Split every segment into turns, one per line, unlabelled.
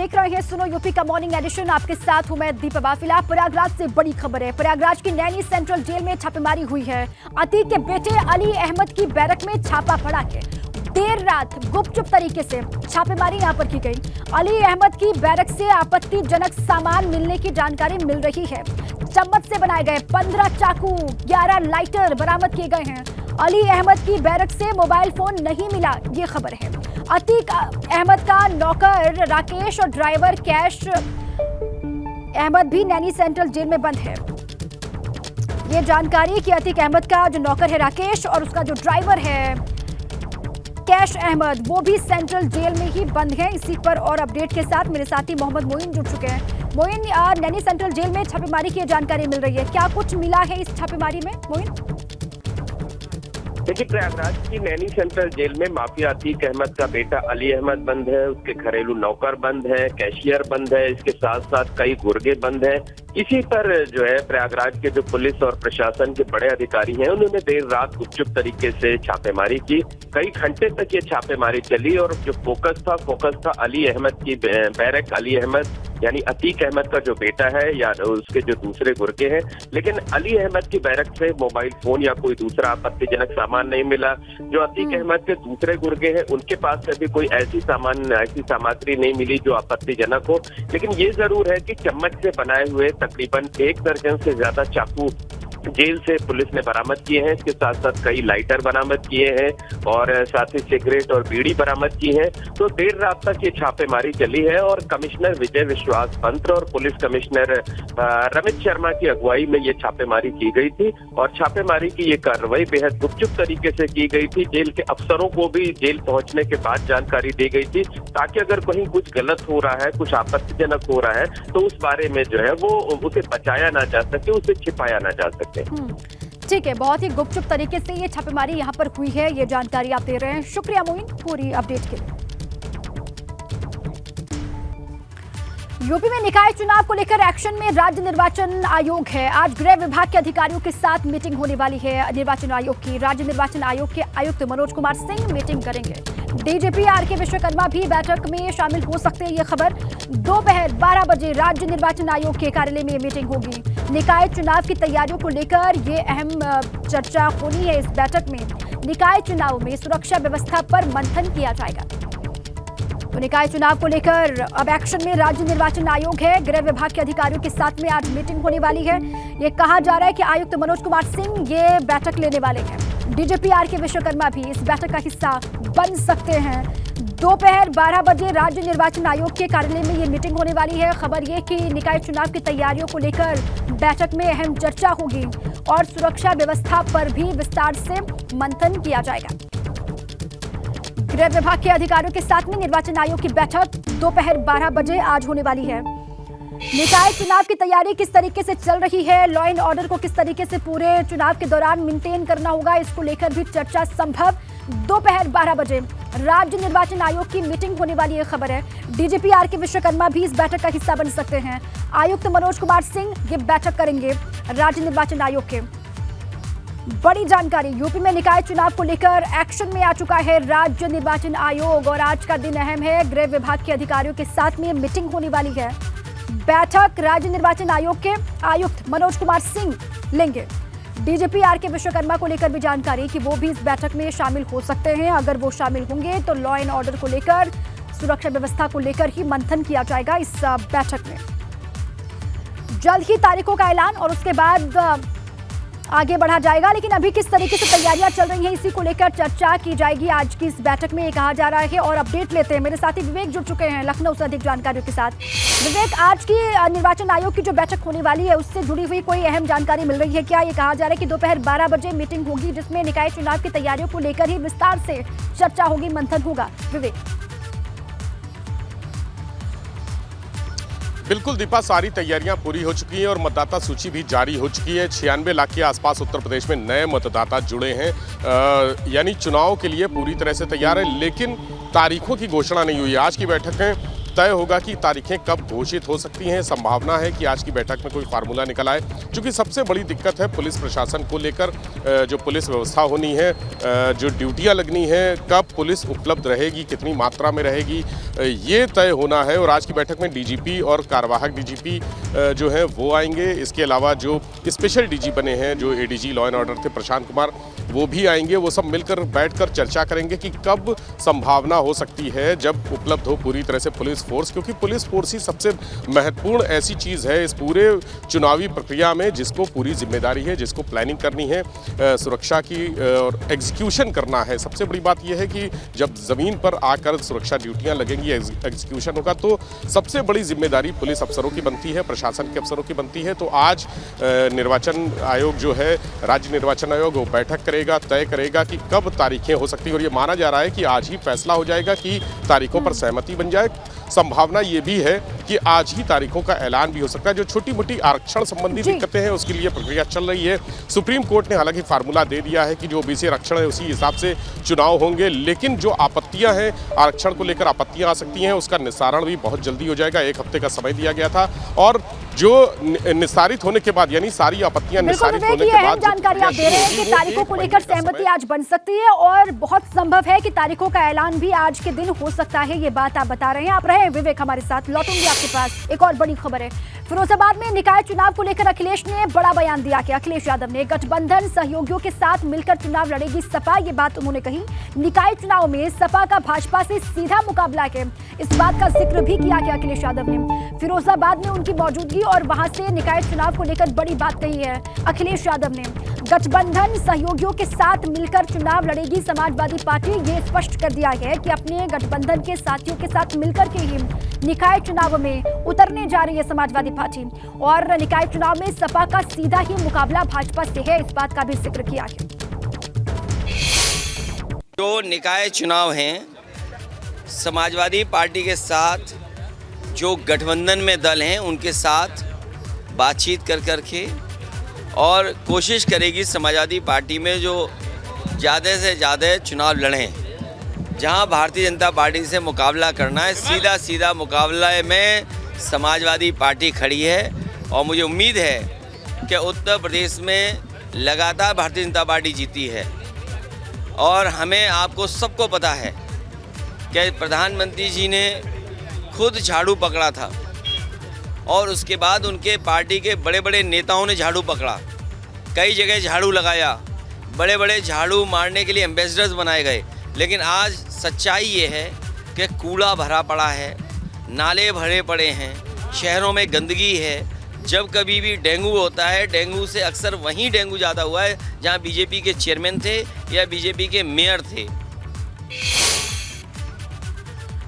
देख रहे हैं सुनो यूपी का मॉर्निंग एडिशन। आपके साथ हूं मैं दीपा बाफिला। प्रयागराज से बड़ी खबर है। प्रयागराज की नैनी सेंट्रल जेल में छापेमारी हुई है। अतीक के बेटे अली अहमद की बैरक में छापा पड़ा है। देर रात गुपचुप तरीके से छापेमारी यहां पर की गई। अली अहमद की बैरक से आपत्तिजनक सामान मिलने की जानकारी मिल रही है। चम्मच से बनाए गए 15 चाकू, 11 लाइटर बरामद किए गए हैं। अली अहमद की बैरक से मोबाइल फोन नहीं मिला, ये खबर है। अतीक अहमद का नौकर राकेश और ड्राइवर कैश अहमद भी नैनी सेंट्रल जेल में बंद है। ये जानकारी कि अतीक अहमद का जो नौकर है राकेश और उसका जो ड्राइवर है कैश अहमद, वो भी सेंट्रल जेल में ही बंद है। इसी पर और अपडेट के साथ मेरे साथी मोहम्मद मोइन जुड़ चुके हैं। मोइन, नैनी सेंट्रल जेल में छापेमारी की जानकारी मिल रही है, क्या कुछ मिला है इस छापेमारी में? मोइन,
देखिए, प्रयागराज की नैनी सेंट्रल जेल में माफिया अतीक अहमद का बेटा अली अहमद बंद है, उसके घरेलू नौकर बंद है, कैशियर बंद है, इसके साथ साथ कई गुर्गे बंद हैं। इसी पर जो है प्रयागराज के जो पुलिस और प्रशासन के बड़े अधिकारी हैं, उन्होंने देर रात गुपचुप तरीके से छापेमारी की। कई घंटे तक ये छापेमारी चली और जो फोकस था अली अहमद की बैरक। अली अहमद यानी अतीक अहमद का जो बेटा है या उसके जो दूसरे गुर्गे हैं, लेकिन अली अहमद की बैरक से मोबाइल फोन या कोई दूसरा आपत्तिजनक सामान नहीं मिला। जो अतीक अहमद के दूसरे गुर्गे हैं, उनके पास से भी कोई ऐसी सामग्री नहीं मिली जो आपत्तिजनक हो। लेकिन ये जरूर है कि चम्मच से बनाए हुए तकरीबन 1 दर्जन से ज्यादा चाकू जेल से पुलिस ने बरामद किए हैं। इसके साथ साथ कई लाइटर बरामद किए हैं और साथ ही सिगरेट और बीड़ी बरामद की है। तो देर रात तक ये छापेमारी चली है और कमिश्नर विजय विश्वास पंत और पुलिस कमिश्नर रमित शर्मा की अगुवाई में ये छापेमारी की गई थी। और छापेमारी की ये कार्रवाई बेहद गुपचुप तरीके से की गई थी। जेल के अफसरों को भी जेल पहुंचने के बाद जानकारी दी गई थी, ताकि अगर कहीं कुछ गलत हो रहा है, कुछ आपत्तिजनक हो रहा है, तो उस बारे में जो है वो उसे बचाया ना जा सके, उसे छिपाया ना जा सके।
ठीक है, बहुत ही गुपचुप तरीके से ये छापेमारी यहाँ पर हुई है, ये जानकारी आप दे रहे हैं। शुक्रिया मोइन पूरी अपडेट के लिए। यूपी में निकाय चुनाव को लेकर एक्शन में राज्य निर्वाचन आयोग है। आज गृह विभाग के अधिकारियों के साथ मीटिंग होने वाली है निर्वाचन आयोग की। राज्य निर्वाचन आयोग के आयुक्त मनोज कुमार सिंह मीटिंग करेंगे। डीजीपी आर.के. विश्वकर्मा भी बैठक में शामिल हो सकते हैं, ये खबर। दोपहर 12 बजे राज्य निर्वाचन आयोग के कार्यालय में मीटिंग होगी। निकाय चुनाव की तैयारियों को लेकर ये अहम चर्चा होनी है। इस बैठक में निकाय चुनाव में सुरक्षा व्यवस्था पर मंथन किया जाएगा। तो निकाय चुनाव को लेकर अब एक्शन में राज्य निर्वाचन आयोग है। गृह विभाग के अधिकारियों के साथ में आज मीटिंग होने वाली है। ये कहा जा रहा है कि आयुक्त मनोज कुमार सिंह ये बैठक लेने वाले हैं। डीजीपी आर.के. विश्वकर्मा भी इस बैठक का हिस्सा बन सकते हैं। दोपहर 12 बजे राज्य निर्वाचन आयोग के कार्यालय में ये मीटिंग होने वाली है। खबर ये कि निकाय चुनाव की तैयारियों को लेकर बैठक में अहम चर्चा होगी और सुरक्षा व्यवस्था पर भी विस्तार से मंथन किया जाएगा। गृह विभाग के अधिकारियों के साथ में निर्वाचन आयोग की बैठक दोपहर 12 बजे आज होने वाली है। निकाय चुनाव की तैयारी किस तरीके से चल रही है, लॉ एंड ऑर्डर को किस तरीके से पूरे चुनाव के दौरान मेंटेन करना होगा, इसको लेकर भी चर्चा संभव। दोपहर 12 बजे राज्य निर्वाचन आयोग की मीटिंग होने वाली है, खबर है। डीजीपी आर.के. विश्वकर्मा भी इस बैठक का हिस्सा बन सकते हैं। आयुक्त मनोज कुमार सिंह ये बैठक करेंगे राज्य निर्वाचन आयोग के। बड़ी जानकारी, यूपी में निकाय चुनाव को लेकर एक्शन में आ चुका है राज्य निर्वाचन आयोग और आज का दिन अहम है। गृह विभाग के अधिकारियों के साथ में मीटिंग होने वाली है। बैठक राज्य निर्वाचन आयोग के आयुक्त मनोज कुमार सिंह लेंगे। डीजीपी आर.के. विश्वकर्मा को लेकर भी जानकारी कि वो भी इस बैठक में शामिल हो सकते हैं। अगर वो शामिल होंगे तो लॉ एंड ऑर्डर को लेकर, सुरक्षा व्यवस्था को लेकर ही मंथन किया जाएगा इस बैठक में। जल्द ही तारीखों का ऐलान और उसके बाद आगे बढ़ा जाएगा। लेकिन अभी किस तरीके से तैयारियां चल रही हैं, इसी को लेकर चर्चा की जाएगी आज की इस बैठक में, ये कहा जा रहा है। और अपडेट लेते हैं, मेरे साथी विवेक जुड़ चुके हैं लखनऊ से अधिक जानकारियों के साथ। विवेक, आज की निर्वाचन आयोग की जो बैठक होने वाली है उससे जुड़ी हुई कोई अहम जानकारी मिल रही है क्या? ये कहा जा रहा है कि दोपहर 12 बजे मीटिंग होगी जिसमें निकाय चुनाव की तैयारियों को लेकर ही विस्तार से चर्चा होगी, मंथन होगा। विवेक।
बिल्कुल दीपा, सारी तैयारियां पूरी हो चुकी हैं और मतदाता सूची भी जारी हो चुकी है। 96 लाख के आसपास उत्तर प्रदेश में नए मतदाता जुड़े हैं, यानी चुनाव के लिए पूरी तरह से तैयार है। लेकिन तारीखों की घोषणा नहीं हुई। आज की बैठक में तय होगा कि तारीखें कब घोषित हो सकती हैं। संभावना है कि आज की बैठक में कोई फार्मूला निकल आए, क्योंकि सबसे बड़ी दिक्कत है पुलिस प्रशासन को लेकर। जो पुलिस व्यवस्था होनी है, जो ड्यूटियां लगनी है, कब पुलिस उपलब्ध रहेगी, कितनी मात्रा में रहेगी, ये तय होना है। और आज की बैठक में डीजीपी और कार्यवाहक डीजीपी जो है वो आएंगे। इसके अलावा जो स्पेशल डीजी बने हैं, जो एडीजी लॉ एंड ऑर्डर थे प्रशांत कुमार, वो भी आएंगे। वो सब मिलकर बैठकर चर्चा करेंगे कि कब संभावना हो सकती है जब उपलब्ध हो पूरी तरह से पुलिस फोर्स, क्योंकि पुलिस फोर्स ही सबसे महत्वपूर्ण ऐसी चीज़ है इस पूरे चुनावी प्रक्रिया में, जिसको पूरी जिम्मेदारी है, जिसको प्लानिंग करनी है, सुरक्षा की और एग्जीक्यूशन करना है। सबसे बड़ी बात यह है कि जब ज़मीन पर आकर सुरक्षा ड्यूटियां लगेंगी, एग्जीक्यूशन होगा, तो सबसे बड़ी जिम्मेदारी पुलिस अफसरों की बनती है, प्रशासन के अफसरों की बनती है। तो आज निर्वाचन आयोग जो है, राज्य निर्वाचन आयोग, वो बैठक करेगा, तय करेगा कि कब तारीखें हो सकती है। और ये माना जा रहा है कि आज ही फैसला हो जाएगा कि तारीखों पर सहमति बन जाए। संभावना ये भी है कि आज ही तारीखों का ऐलान भी हो सकता है। जो छोटी मोटी आरक्षण संबंधी दिक्कतें हैं, उसके लिए प्रक्रिया चल रही है। सुप्रीम कोर्ट ने हालांकि फार्मूला दे दिया है कि जो ओबीसी आरक्षण है उसी हिसाब से चुनाव होंगे, लेकिन जो आपत्तियां हैं, आरक्षण को लेकर आपत्तियां आ सकती हैं, उसका निस्तारण भी बहुत जल्दी हो जाएगा। 1 हफ्ते का समय दिया गया था और जो निस्तारित होने के बाद, यानी सारी आपत्तियां निस्तारित होने के बाद,
जानकारी आप दे रहे हैं कि तारीखों को लेकर सहमति आज बन सकती है और बहुत संभव है कि तारीखों का ऐलान भी आज के दिन हो सकता है। ये बात आप बता रहे हैं। आप रहे विवेक हमारे साथ, लौटूंगी आपके पास। एक और बड़ी खबर है, फिरोजाबाद में निकाय चुनाव को लेकर अखिलेश ने बड़ा बयान दिया कि अखिलेश यादव ने गठबंधन सहयोगियों के साथ मिलकर चुनाव लड़ेगी सपा, ये बात उन्होंने कही। निकाय चुनाव में सपा का भाजपा से सीधा मुकाबला है, इस बात का जिक्र भी किया कि अखिलेश यादव ने फिरोजाबाद में उनकी मौजूदगी और वहां से निकाय चुनाव को लेकर बड़ी बात कही है अखिलेश यादव ने। गठबंधन सहयोगियों के साथ मिलकर चुनाव लड़ेगी समाजवादी पार्टी, ये स्पष्ट कर दिया है कि अपने गठबंधन के साथियों के साथ मिलकर के ही निकाय चुनाव में उतरने जा रही है समाजवादी पार्टी। और निकाय चुनाव में सपा का सीधा ही मुकाबला भाजपा से है, इस बात का भी जिक्र किया है।
जो निकाय चुनाव हैं, समाजवादी पार्टी के साथ जो गठबंधन में दल हैं उनके साथ बातचीत कर के और कोशिश करेगी समाजवादी पार्टी में जो ज़्यादा से ज़्यादा चुनाव लड़ें। जहां भारतीय जनता पार्टी से मुकाबला करना है, सीधा मुकाबला में समाजवादी पार्टी खड़ी है। और मुझे उम्मीद है कि उत्तर प्रदेश में लगातार भारतीय जनता पार्टी जीती है। और हमें, आपको सबको पता है कि प्रधानमंत्री जी ने खुद झाड़ू पकड़ा था और उसके बाद उनके पार्टी के बड़े बड़े नेताओं ने झाड़ू पकड़ा, कई जगह झाड़ू लगाया, बड़े बड़े झाड़ू मारने के लिए एम्बेसडर्स बनाए गए। लेकिन आज सच्चाई ये है कि कूड़ा भरा पड़ा है, नाले भरे पड़े हैं, शहरों में गंदगी है। जब कभी भी डेंगू होता है, डेंगू से अक्सर वहीं डेंगू ज़्यादा हुआ है जहां बीजेपी के चेयरमैन थे या बीजेपी के मेयर थे।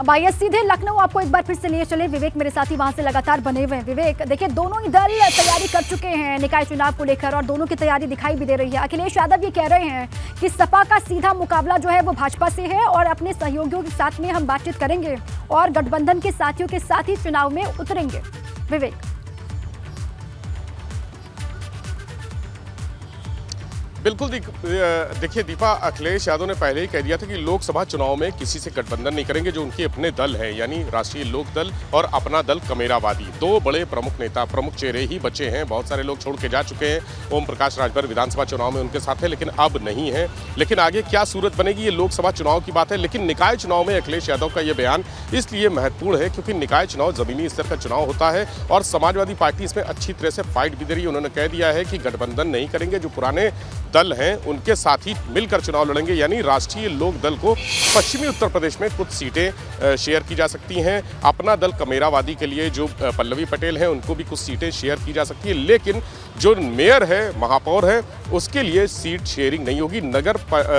अब आइए सीधे लखनऊ, आपको एक बार फिर से लिए चले। विवेक मेरे साथी वहां से लगातार बने हुए हैं। विवेक, देखिए दोनों ही दल तैयारी कर चुके हैं निकाय चुनाव को लेकर और दोनों की तैयारी दिखाई भी दे रही है। अखिलेश यादव ये कह रहे हैं कि सपा का सीधा मुकाबला जो है वो भाजपा से है और अपने सहयोगियों के साथ में हम बातचीत करेंगे और गठबंधन के साथियों के साथ ही चुनाव में उतरेंगे। विवेक,
बिल्कुल देखिए दीपा, अखिलेश यादव ने पहले ही कह दिया था कि लोकसभा चुनाव में किसी से गठबंधन नहीं करेंगे। जो उनके अपने दल हैं, यानी राष्ट्रीय लोक दल और अपना दल कमेरावादी, 2 बड़े प्रमुख नेता, प्रमुख चेहरे ही बचे हैं। बहुत सारे लोग छोड़ के जा चुके हैं। ओम प्रकाश राजभर विधानसभा चुनाव में उनके साथ है, लेकिन अब नहीं है। लेकिन आगे क्या सूरत बनेगी, ये लोकसभा चुनाव की बात है। लेकिन निकाय चुनाव में अखिलेश यादव का ये बयान इसलिए महत्वपूर्ण है क्योंकि निकाय चुनाव जमीनी स्तर का चुनाव होता है और समाजवादी पार्टी इसमें अच्छी तरह से फाइट भी दे रही है। उन्होंने कह दिया है कि गठबंधन नहीं करेंगे, जो पुराने दल हैं उनके साथ ही मिलकर चुनाव लड़ेंगे। यानी राष्ट्रीय लोक दल को पश्चिमी उत्तर प्रदेश में कुछ सीटें शेयर की जा सकती हैं। अपना दल कमेरावादी के लिए जो पल्लवी पटेल हैं उनको भी कुछ सीटें शेयर की जा सकती है। लेकिन जो मेयर है, महापौर है, उसके लिए सीट शेयरिंग नहीं होगी।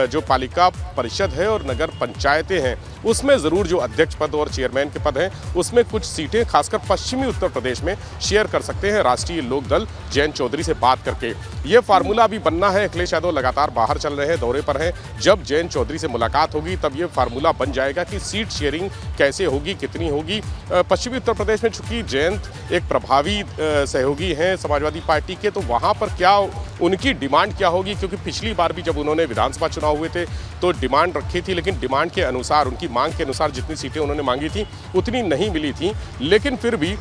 जो पालिका परिषद है और नगर पंचायतें हैं उसमें ज़रूर जो अध्यक्ष पद और चेयरमैन के पद हैं उसमें कुछ सीटें खासकर पश्चिमी उत्तर प्रदेश में शेयर कर सकते हैं राष्ट्रीय लोक दल जयंत चौधरी से बात करके। ये फार्मूला अभी बनना है। अखिलेश यादव लगातार बाहर चल रहे हैं, दौरे पर हैं। जब जयंत चौधरी से मुलाकात होगी तब ये फार्मूला बन जाएगा कि सीट शेयरिंग कैसे होगी, कितनी होगी। पश्चिमी उत्तर प्रदेश में चूंकि जयंत एक प्रभावी सहयोगी हैं समाजवादी पार्टी के, तो वहाँ पर क्या उनकी डिमांड क्या होगी, क्योंकि पिछली बार भी जब उन्होंने विधानसभा चुनाव हुए थे तो डिमांड रखी थी, लेकिन डिमांड के अनुसार, उनकी मांग के अनुसार जितनी सीटें उन्होंने मांगी थी उतनी नहीं मिली थी। लेकिन फिर भी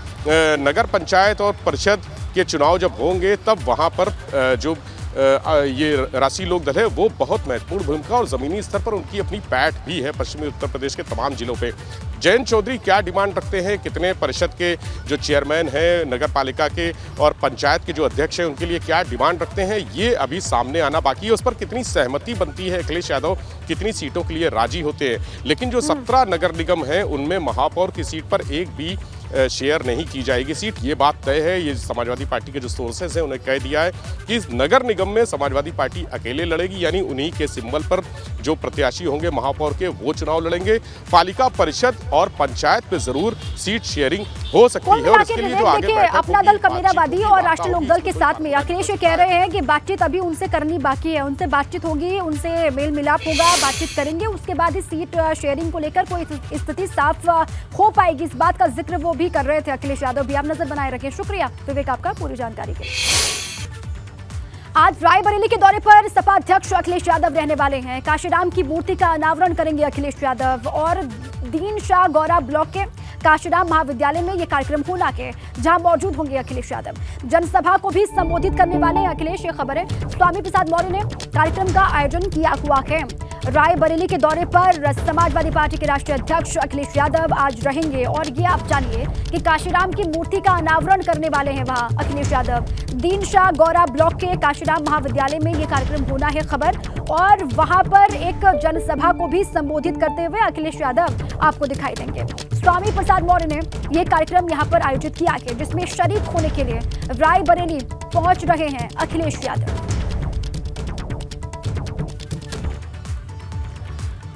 नगर पंचायत और परिषद के चुनाव जब होंगे तब वहाँ पर जो ये राष्ट्रीय लोक दल है वो बहुत महत्वपूर्ण भूमिका और ज़मीनी स्तर पर उनकी अपनी पैठ भी है पश्चिमी उत्तर प्रदेश के तमाम जिलों पे। जयंत चौधरी क्या डिमांड रखते हैं, कितने परिषद के जो चेयरमैन हैं, नगर पालिका के और पंचायत के जो अध्यक्ष हैं, उनके लिए क्या डिमांड रखते हैं, ये अभी सामने आना बाकी है। उस पर कितनी सहमति बनती है, अखिलेश यादव कितनी सीटों के लिए राजी होते हैं। लेकिन जो 17 नगर निगम हैं उनमें महापौर की सीट पर एक भी शेयर नहीं की जाएगी सीट, ये बात तय है। ये समाजवादी पार्टी के जो सोर्सेज हैं उन्हें कह दिया है कि इस नगर निगम में समाजवादी पार्टी अकेले लड़ेगी, यानी उन्हीं के सिंबल पर जो प्रत्याशी होंगे महापौर के वो चुनाव लड़ेंगे। पालिका परिषद और पंचायत पे जरूर सीट शेयरिंग हो सकती है और इसके लिए जो आगे
अपना दल कबीराबादी और राष्ट्रीय लोक दल के साथ में अखिलेश कह रहे हैं कि बातचीत अभी उनसे करनी बाकी है, उनसे बातचीत होगी, उनसे मेल मिलाप होगा, बातचीत करेंगे, उसके बाद ही सीट शेयरिंग को लेकर कोई स्थिति साफ हो पाएगी। इस बात का जिक्र वो भी कर रहे थे अखिलेश यादव भी। आप नजर बनाए रखें। शुक्रिया विवेक आपका पूरी जानकारी के लिए। आज रायबरेली के दौरे पर सपा अध्यक्ष अखिलेश यादव रहने वाले हैं। काशीराम की मूर्ति का अनावरण करेंगे अखिलेश यादव और दीन शाह गौरा ब्लॉक के काशीराम महाविद्यालय में यह कार्यक्रम होना है, जहां मौजूद होंगे अखिलेश यादव। जनसभा को भी संबोधित करने वाले हैं अखिलेश, ये खबर है। स्वामी प्रसाद मौर्य ने कार्यक्रम का आयोजन किया हुआ है। रायबरेली के दौरे पर समाजवादी पार्टी के राष्ट्रीय अध्यक्ष अखिलेश यादव आज रहेंगे और ये आप जानिए कि काशीराम की मूर्ति का अनावरण करने वाले हैं वहां अखिलेश यादव। दीन शाह गौरा ब्लॉक के काशीराम महाविद्यालय में ये कार्यक्रम होना है खबर, और वहां पर एक जनसभा को भी संबोधित करते हुए अखिलेश यादव आपको दिखाई देंगे। स्वामी प्रसाद मौर्य ने यह कार्यक्रम यहां पर आयोजित किया है, जिसमें शरीक होने के लिए रायबरेली पहुंच रहे हैं अखिलेश यादव।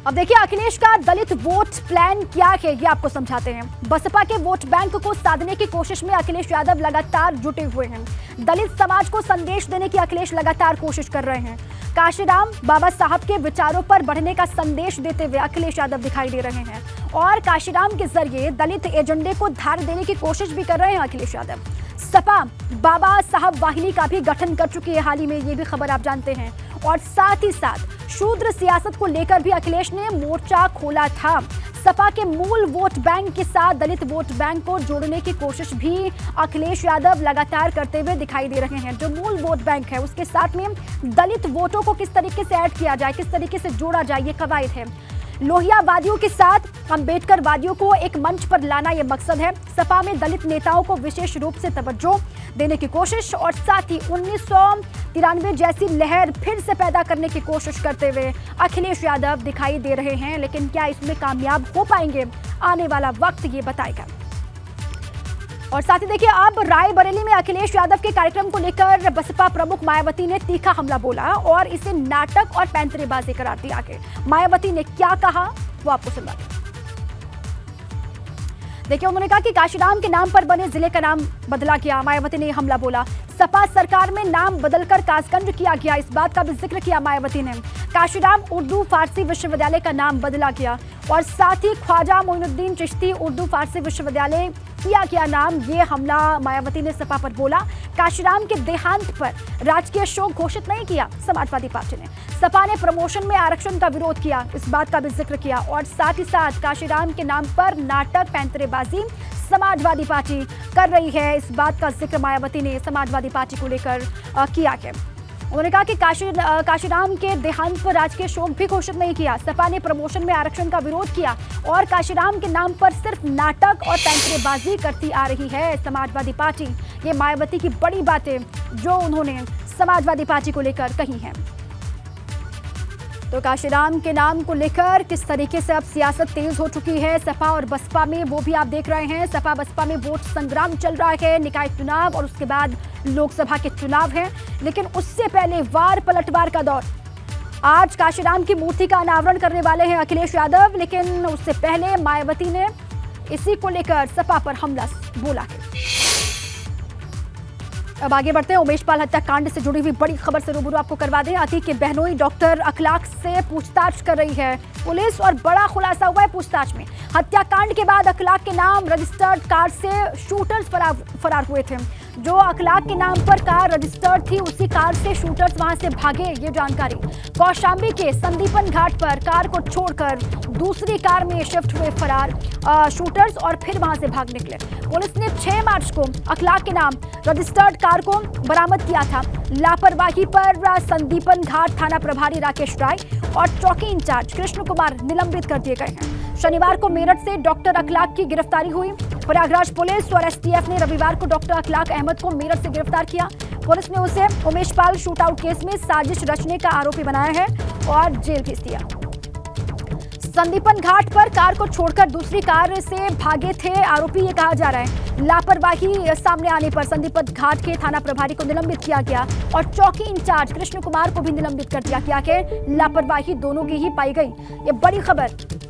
अब देखिए अखिलेश का दलित वोट प्लान क्या है, ये आपको समझाते हैं। बसपा के वोट बैंक को साधने की कोशिश में अखिलेश यादव लगातार जुटे हुए हैं। दलित समाज को संदेश देने की अखिलेश लगातार कोशिश कर रहे हैं। काशीराम बाबा साहब के विचारों पर बढ़ने का संदेश देते हुए अखिलेश यादव दिखाई दे रहे हैं और काशीराम के जरिए दलित एजेंडे को धार देने की कोशिश भी कर रहे हैं अखिलेश यादव। सपा बाबा साहब वाहिनी का भी गठन कर चुकी है हाल ही में, ये भी खबर आप जानते हैं। और साथ ही साथ शूद्र सियासत को लेकर भी अखिलेश ने मोर्चा खोला था। सपा के मूल वोट बैंक के साथ दलित वोट बैंक को जोड़ने की कोशिश भी अखिलेश यादव लगातार करते हुए दिखाई दे रहे हैं। जो मूल वोट बैंक है उसके साथ में दलित वोटों को किस तरीके से ऐड किया जाए, किस तरीके से जोड़ा जाए, ये कवायद है। लोहियावादियों के साथ अम्बेडकर वादियों को एक मंच पर लाना यह मकसद है। सपा में दलित नेताओं को विशेष रूप से तवज्जो देने की कोशिश और साथ ही 1993 जैसी लहर फिर से पैदा करने की कोशिश करते हुए अखिलेश यादव दिखाई दे रहे हैं। लेकिन क्या इसमें कामयाब हो पाएंगे, आने वाला वक्त ये बताएगा। और साथ ही देखिए अब रायबरेली में अखिलेश यादव के कार्यक्रम को लेकर बसपा प्रमुख मायावती ने तीखा हमला बोला और इसे नाटक और पैंतरेबाजी करार दिया है। मायावती ने क्या कहा वो आपको सुनाते हैं। देखिए उन्होंने कहा कि काशीराम के नाम पर बने जिले का नाम बदला गया। मायावती ने हमला बोला। सपा सरकार में नाम बदलकर कासगंज किया गया, इस बात का भी जिक्र किया मायावती ने। काशीराम उर्दू फारसी विश्वविद्यालय का नाम बदला गया और साथ ही ख्वाजा मोइनुद्दीन चिश्ती उर्दू फारसी विश्वविद्यालय किया गया नाम। ये हमला मायावती ने सपा पर बोला। काशीराम के देहांत पर राजकीय शोक घोषित नहीं किया समाजवादी पार्टी ने। सपा ने प्रमोशन में आरक्षण का विरोध किया, इस बात का भी जिक्र किया। और साथ ही साथ काशीराम के नाम पर नाटक पैंतरेबाजी समाजवादी पार्टी कर रही है, इस बात का जिक्र मायावती ने समाजवादी पार्टी को लेकर किया है। उन्होंने कहा कि काशीराम के देहांत पर राजकीय शोक भी घोषित नहीं किया। सपा ने प्रमोशन में आरक्षण का विरोध किया और काशीराम के नाम पर सिर्फ नाटक और पैंतरेबाजी करती आ रही है समाजवादी पार्टी। ये मायावती की बड़ी बातें जो उन्होंने समाजवादी पार्टी को लेकर कही हैं। तो काशीराम के नाम को लेकर किस तरीके से अब सियासत तेज हो चुकी है सपा और बसपा में, वो भी आप देख रहे हैं। सपा बसपा में वोट संग्राम चल रहा है, निकाय चुनाव और उसके बाद लोकसभा के चुनाव हैं। लेकिन उससे पहले वार पलटवार का दौर। आज काशीराम की मूर्ति का अनावरण करने वाले हैं अखिलेश यादव, लेकिन उससे पहले मायावती ने इसी को लेकर सपा पर हमला बोला है। अब आगे बढ़ते हैं। उमेश पाल हत्याकांड से जुड़ी हुई बड़ी खबर से रूबरू आपको करवा दें। अतीक के बहनोई डॉक्टर अखलाक से पूछताछ कर रही है पुलिस और बड़ा खुलासा हुआ है पूछताछ में। हत्याकांड के बाद अखलाक के नाम रजिस्टर्ड कार से शूटर्स फरार हुए थे। जो अखलाक के नाम पर कार रजिस्टर्ड थी उसी कार से शूटर्स वहां से भागे, ये जानकारी। कौशाम्बी के संदीपन घाट पर कार को छोड़कर दूसरी कार में शिफ्ट हुए फरार शूटर्स और फिर वहां से भाग निकले। पुलिस ने 6 मार्च को अखलाक के नाम रजिस्टर्ड कार को बरामद किया था। लापरवाही पर संदीपन घाट थाना प्रभारी राकेश राय और चौकी इंचार्ज कृष्ण कुमार निलंबित कर दिए गए हैं। शनिवार को मेरठ से डॉक्टर अखलाक की गिरफ्तारी हुई। प्रयागराज पुलिस और एसटीएफ ने रविवार को डॉक्टर अखलाक अहमद को मेरठ से गिरफ्तार किया। पुलिस ने उसे उमेश पाल शूटआउट केस में साजिश रचने का आरोपी बनाया है और जेल भेज दिया। संदीपन घाट पर कार को छोड़कर दूसरी कार से भागे थे आरोपी, ये कहा जा रहा है। लापरवाही सामने आने पर संदीपन घाट के थाना प्रभारी को निलंबित किया गया और चौकी इंचार्ज कृष्ण कुमार को भी निलंबित कर दिया गया कि लापरवाही दोनों की ही पाई गई। ये बड़ी खबर।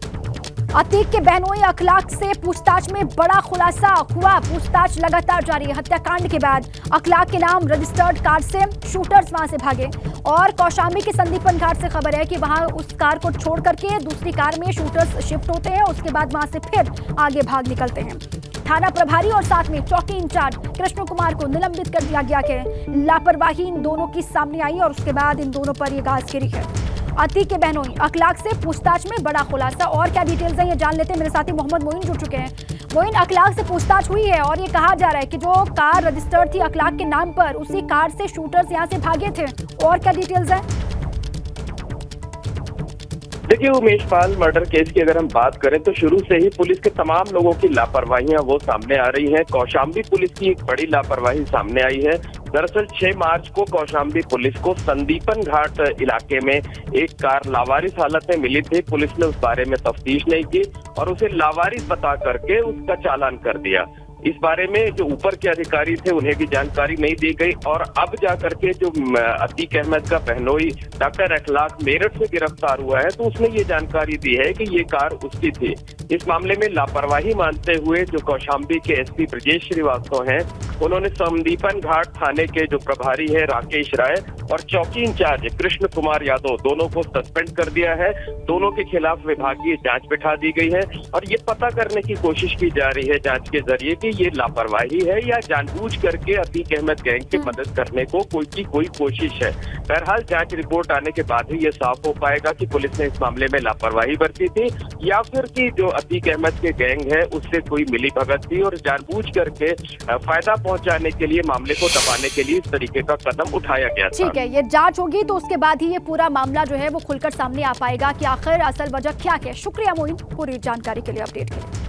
अतीक के बहनोई अखलाक से पूछताछ में बड़ा खुलासा हुआ। पूछताछ लगातार जारी है। हत्याकांड के बाद अखलाक के नाम रजिस्टर्ड कार से शूटर्स वहां से भागे और कौशाम्बी के संदीपन घाट से खबर है कि वहां उस कार को छोड़ करके दूसरी कार में शूटर्स शिफ्ट होते हैं। उसके बाद वहां से फिर आगे भाग निकलते हैं। थाना प्रभारी और साथ में चौकी इंचार्ज कृष्ण कुमार को निलंबित कर दिया गया कि लापरवाही इन दोनों की सामने आई और उसके बाद इन दोनों पर यह गाज गिरी है। अतीक के बहनोई अखलाक से पूछताछ में बड़ा खुलासा। और क्या डिटेल्स हैं ये जान लेते हैं। मेरे साथी मोहम्मद मोइन जुड़ चुके हैं। मोइन, अखलाक से पूछताछ हुई है और ये कहा जा रहा है कि जो कार रजिस्टर्ड थी अखलाक के नाम पर उसी कार से शूटर्स यहां से भागे थे। और क्या डिटेल्स हैं?
देखिए, उमेश पाल मर्डर केस की अगर हम बात करें तो शुरू से ही पुलिस के तमाम लोगों की लापरवाहियां वो सामने आ रही हैं। कौशाम्बी पुलिस की एक बड़ी लापरवाही सामने आई है। दरअसल 6 मार्च को कौशाम्बी पुलिस को संदीपन घाट इलाके में एक कार लावारिस हालत में मिली थी। पुलिस ने उस बारे में तफ्तीश नहीं की और उसे लावारिस बता करके उसका चालान कर दिया। इस बारे में जो ऊपर के अधिकारी थे उन्हें भी जानकारी नहीं दी गई और अब जाकर के जो अतीक अहमद का बहनोई डॉक्टर अखलाक मेरठ से गिरफ्तार हुआ है तो उसने ये जानकारी दी है कि ये कार उसकी थी। इस मामले में लापरवाही मानते हुए जो कौशाम्बी के एसपी ब्रजेश श्रीवास्तव हैं उन्होंने संदीपन घाट थाने के जो प्रभारी है राकेश राय और चौकी इंचार्ज कृष्ण कुमार यादव दोनों को सस्पेंड कर दिया है। दोनों के खिलाफ विभागीय जांच बिठा दी गई है और ये पता करने की कोशिश की जा रही है जांच के जरिए कि ये लापरवाही है या जानबूझ करके अतीक अहमद गैंग की मदद करने को कोई कोशिश है। बहरहाल जांच रिपोर्ट आने के बाद ही ये साफ हो पाएगा कि पुलिस ने इस मामले में लापरवाही बरती थी या फिर कि जो अतीक अहमद के गैंग है उससे कोई मिली भगत थी और जानबूझ करके फायदा पहुंचाने के लिए मामले को दबाने के लिए इस तरीके का कदम उठाया गया था।
ठीक है, ये जांच होगी तो उसके बाद ही ये पूरा मामला जो है वो खुलकर सामने आ पाएगा कि आखिर असल वजह क्या है। शुक्रिया मोइन पूरी जानकारी के लिए, अपडेट के लिए।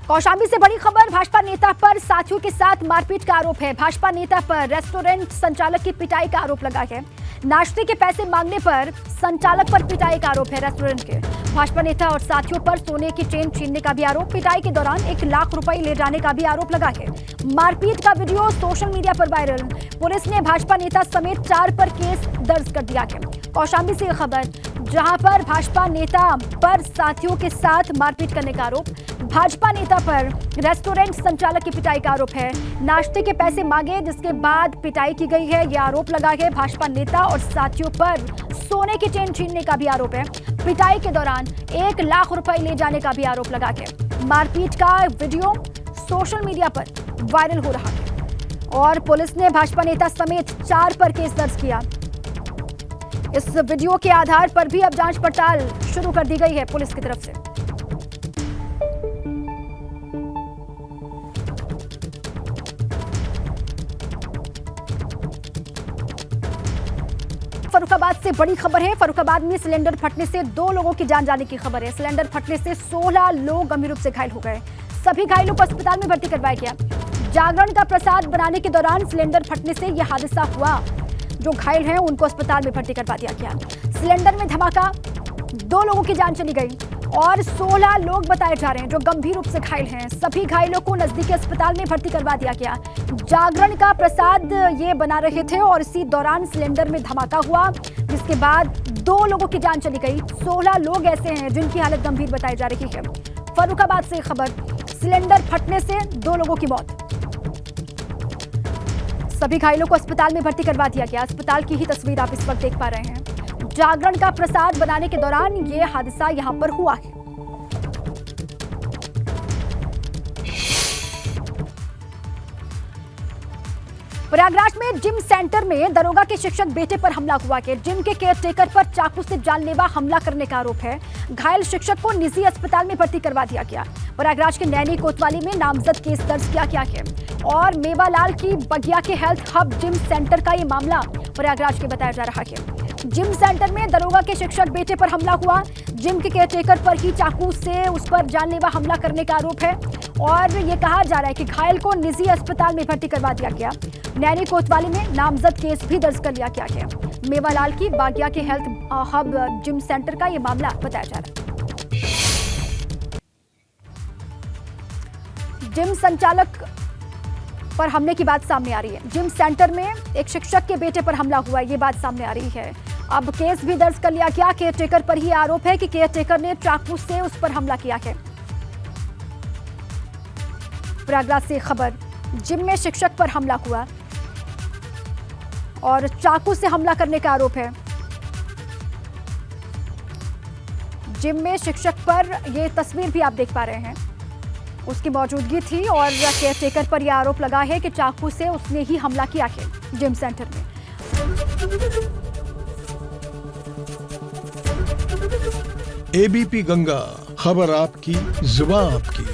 कौशाम्बी से बड़ी खबर। भाजपा नेता पर साथियों के साथ मारपीट का आरोप है। भाजपा नेता पर रेस्टोरेंट संचालक की पिटाई का आरोप लगा है। नाश्ते के पैसे मांगने पर संचालक पर पिटाई का आरोप है रेस्टोरेंट के। भाजपा नेता और साथियों पर सोने की चेन छीनने का भी आरोप। पिटाई के दौरान 1 लाख रुपए ले जाने का भी आरोप लगा है। मारपीट का वीडियो सोशल मीडिया पर वायरल। पुलिस ने भाजपा नेता समेत 4 पर केस दर्ज कर दिया है। कौशाम्बी से खबर, जहां पर भाजपा नेता पर साथियों के साथ मारपीट करने का आरोप। भाजपा नेता पर रेस्टोरेंट संचालक की पिटाई का आरोप है। नाश्ते के पैसे मांगे जिसके बाद पिटाई की गई है, यह आरोप लगा है। भाजपा नेता और साथियों पर सोने की चेन छीनने का भी आरोप है। पिटाई के दौरान 1 लाख रुपए ले जाने का भी आरोप लगा है। मारपीट का वीडियो सोशल मीडिया पर वायरल हो रहा है और पुलिस ने भाजपा नेता समेत 4 पर केस दर्ज किया। इस वीडियो के आधार पर भी अब जांच पड़ताल शुरू कर दी गई है पुलिस की तरफ से। फर्रुखाबाद से बड़ी खबर है। फर्रुखाबाद में सिलेंडर फटने से 2 लोगों की जान जाने की खबर है। सिलेंडर फटने से 16 लोग गंभीर रूप से घायल हो गए। सभी घायलों को अस्पताल में भर्ती करवाया गया। जागरण का प्रसाद बनाने के दौरान सिलेंडर फटने से यह हादसा हुआ। जो घायल हैं उनको अस्पताल में भर्ती करवा दिया गया। सिलेंडर में धमाका, 2 लोगों की जान चली गई और 16 लोग बताए जा रहे हैं जो गंभीर रूप से घायल हैं। सभी घायलों को नजदीकी अस्पताल में भर्ती करवा दिया गया। जागरण का प्रसाद ये बना रहे थे और इसी दौरान सिलेंडर में धमाका हुआ जिसके बाद 2 लोगों की जान चली गई। 16 लोग ऐसे हैं जिनकी हालत गंभीर बताई जा रही है। फर्रुखाबाद से खबर, सिलेंडर फटने से 2 लोगों की मौत। सभी घायलों को अस्पताल में भर्ती करवा दिया गया। अस्पताल की ही तस्वीर आप इस वक्त देख पा रहे हैं। जागरण का प्रसाद बनाने के दौरान ये हादसा यहां पर हुआ है। प्रयागराज में जिम सेंटर में दरोगा के शिक्षक बेटे पर हमला हुआ है। जिम के केयरटेकर पर चाकू से जानलेवा हमला करने का आरोप है। घायल शिक्षक को निजी अस्पताल में भर्ती करवा दिया गया। प्रयागराज के नैनी कोतवाली में नामजद केस दर्ज किया गया है। और मेवालाल की बगिया के हेल्थ हब जिम सेंटर का ये मामला प्रयागराज के बताया जा रहा है। जिम सेंटर में दरोगा के शिक्षक बेटे पर हमला हुआ। जिम के केयरटेकर पर ही चाकू से उस पर जानलेवा हमला करने का आरोप है और ये कहा जा रहा है कि घायल को निजी अस्पताल में भर्ती करवा दिया गया। नैनी कोतवाली में नामजद केस भी दर्ज कर लिया गया है। मेवालाल की बागिया के हेल्थ हब जिम सेंटर का ये मामला बताया जा रहा है। जिम संचालक पर हमले की बात सामने आ रही है। जिम सेंटर में एक शिक्षक के बेटे पर हमला हुआ, ये बात सामने आ रही है। अब केस भी दर्ज कर लिया गया। केयरटेकर पर ही आरोप है कि केयरटेकर ने चाकू से उस पर हमला किया है। प्रयागराज से खबर, जिम में शिक्षक पर हमला हुआ और चाकू से हमला करने का आरोप है। जिम में शिक्षक पर यह तस्वीर भी आप देख पा रहे हैं, उसकी मौजूदगी थी और केयरटेकर पर यह आरोप लगा है कि चाकू से उसने ही हमला किया है जिम सेंटर में।
एबीपी गंगा, खबर आपकी, जुबान आपकी।